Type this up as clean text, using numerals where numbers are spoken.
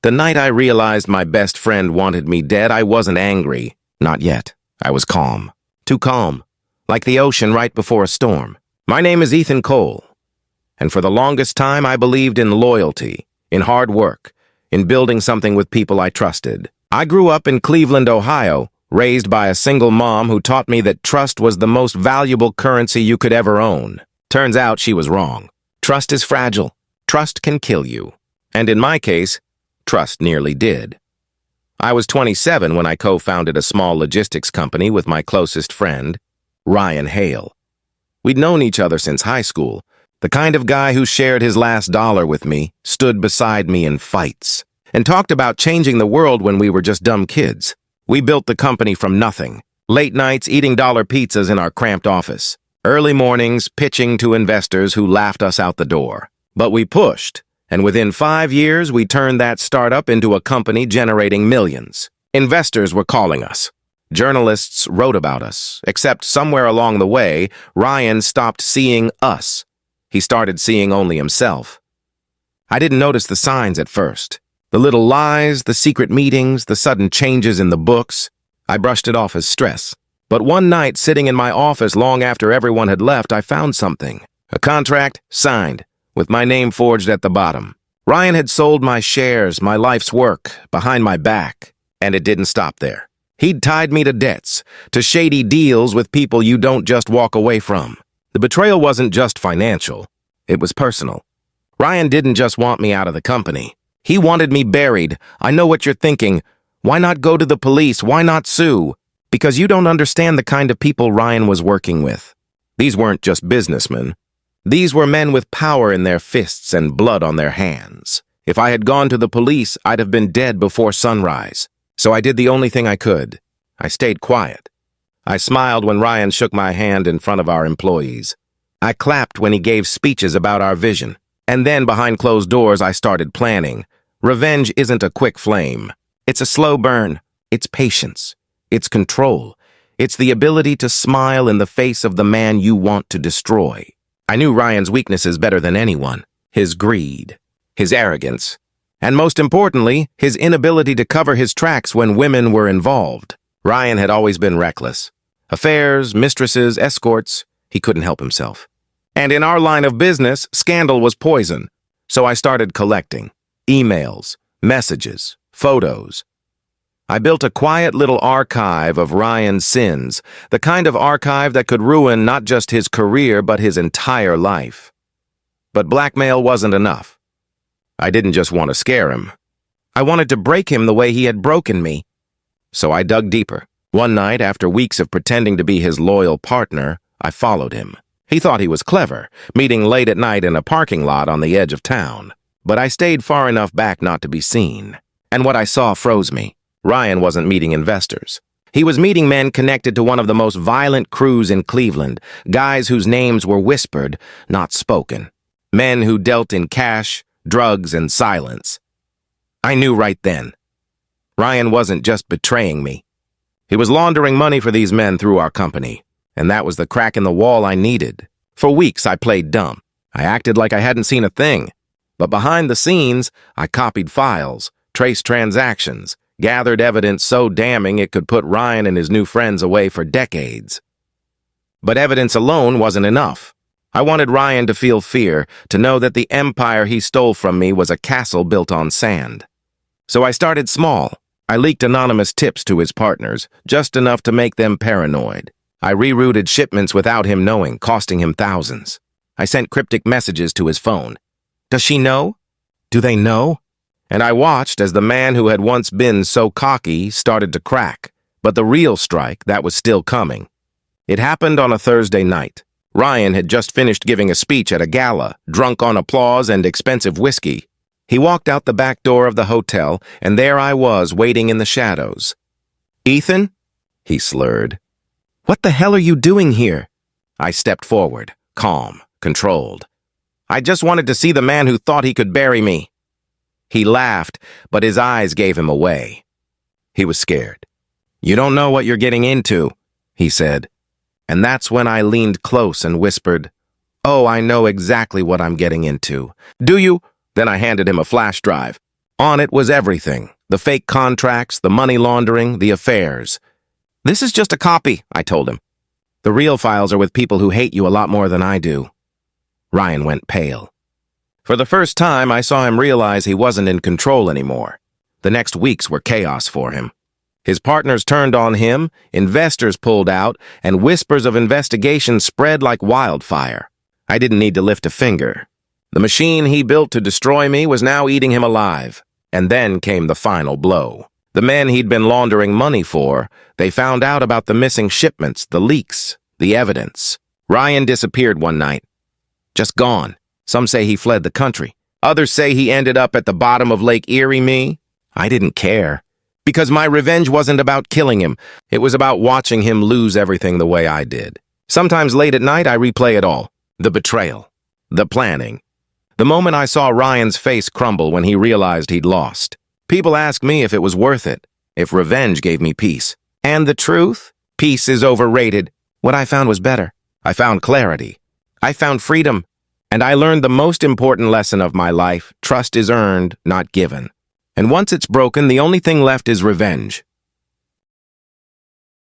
The night I realized my best friend wanted me dead, I wasn't angry. Not yet. I was calm. Too calm. Like the ocean right before a storm. My name is Ethan Cole. And for the longest time, I believed in loyalty, in hard work, in building something with people I trusted. I grew up in Cleveland, Ohio, raised by a single mom who taught me that trust was the most valuable currency you could ever own. Turns out she was wrong. Trust is fragile. Trust can kill you. And in my case, trust nearly did. I was 27 when I co-founded a small logistics company with my closest friend, Ryan Hale. We'd known each other since high school, the kind of guy who shared his last dollar with me, stood beside me in fights, and talked about changing the world when we were just dumb kids. We built the company from nothing. Late nights eating dollar pizzas in our cramped office. Early mornings pitching to investors who laughed us out the door. But we pushed, and within 5 years we turned that startup into a company generating millions. Investors were calling us. Journalists wrote about us, except somewhere along the way, Ryan stopped seeing us. He started seeing only himself. I didn't notice the signs at first. The little lies, the secret meetings, the sudden changes in the books. I brushed it off as stress. But one night, sitting in my office long after everyone had left, I found something. A contract signed, with my name forged at the bottom. Ryan had sold my shares, my life's work, behind my back. And it didn't stop there. He'd tied me to debts, to shady deals with people you don't just walk away from. The betrayal wasn't just financial. It was personal. Ryan didn't just want me out of the company. He wanted me buried. I know what you're thinking. Why not go to the police? Why not sue? Because you don't understand the kind of people Ryan was working with. These weren't just businessmen. These were men with power in their fists and blood on their hands. If I had gone to the police, I'd have been dead before sunrise. So I did the only thing I could. I stayed quiet. I smiled when Ryan shook my hand in front of our employees. I clapped when he gave speeches about our vision. And then behind closed doors, I started planning. Revenge isn't a quick flame. It's a slow burn. It's patience. It's control. It's the ability to smile in the face of the man you want to destroy. I knew Ryan's weaknesses better than anyone. His greed, his arrogance, and most importantly, his inability to cover his tracks when women were involved. Ryan had always been reckless. Affairs, mistresses, escorts, he couldn't help himself. And in our line of business, scandal was poison. So I started collecting emails, messages, photos. I built a quiet little archive of Ryan's sins, the kind of archive that could ruin not just his career but his entire life. But blackmail wasn't enough. I didn't just want to scare him. I wanted to break him the way he had broken me. So I dug deeper. One night, after weeks of pretending to be his loyal partner, I followed him. He thought he was clever, meeting late at night in a parking lot on the edge of town. But I stayed far enough back not to be seen. And what I saw froze me. Ryan wasn't meeting investors. He was meeting men connected to one of the most violent crews in Cleveland, guys whose names were whispered, not spoken. Men who dealt in cash, drugs, and silence. I knew right then. Ryan wasn't just betraying me. He was laundering money for these men through our company, and that was the crack in the wall I needed. For weeks, I played dumb. I acted like I hadn't seen a thing. But behind the scenes, I copied files, traced transactions, gathered evidence so damning it could put Ryan and his new friends away for decades. But evidence alone wasn't enough. I wanted Ryan to feel fear, to know that the empire he stole from me was a castle built on sand. So I started small. I leaked anonymous tips to his partners, just enough to make them paranoid. I rerouted shipments without him knowing, costing him thousands. I sent cryptic messages to his phone. Does she know? Do they know? And I watched as the man who had once been so cocky started to crack. But the real strike, that was still coming. It happened on a Thursday night. Ryan had just finished giving a speech at a gala, drunk on applause and expensive whiskey. He walked out the back door of the hotel, and there I was, waiting in the shadows. "Ethan?" he slurred. "What the hell are you doing here?" I stepped forward, calm, controlled. I just wanted to see the man who thought he could bury me. He laughed, but his eyes gave him away. He was scared. "You don't know what you're getting into," he said. And that's when I leaned close and whispered, "Oh, I know exactly what I'm getting into." "Do you?" Then I handed him a flash drive. On it was everything. The fake contracts, the money laundering, the affairs. "This is just a copy," I told him. "The real files are with people who hate you a lot more than I do." Ryan went pale. For the first time, I saw him realize he wasn't in control anymore. The next weeks were chaos for him. His partners turned on him, investors pulled out, and whispers of investigation spread like wildfire. I didn't need to lift a finger. The machine he built to destroy me was now eating him alive. And then came the final blow. The men he'd been laundering money for, they found out about the missing shipments, the leaks, the evidence. Ryan disappeared one night. Just gone. Some say he fled the country. Others say he ended up at the bottom of Lake Erie. Me? I didn't care. Because my revenge wasn't about killing him. It was about watching him lose everything the way I did. Sometimes late at night, I replay it all. The betrayal. The planning. The moment I saw Ryan's face crumble when he realized he'd lost. People ask me if it was worth it, if revenge gave me peace. And the truth? Peace is overrated. What I found was better. I found clarity. I found freedom. And I learned the most important lesson of my life: trust is earned, not given. And once it's broken, the only thing left is revenge.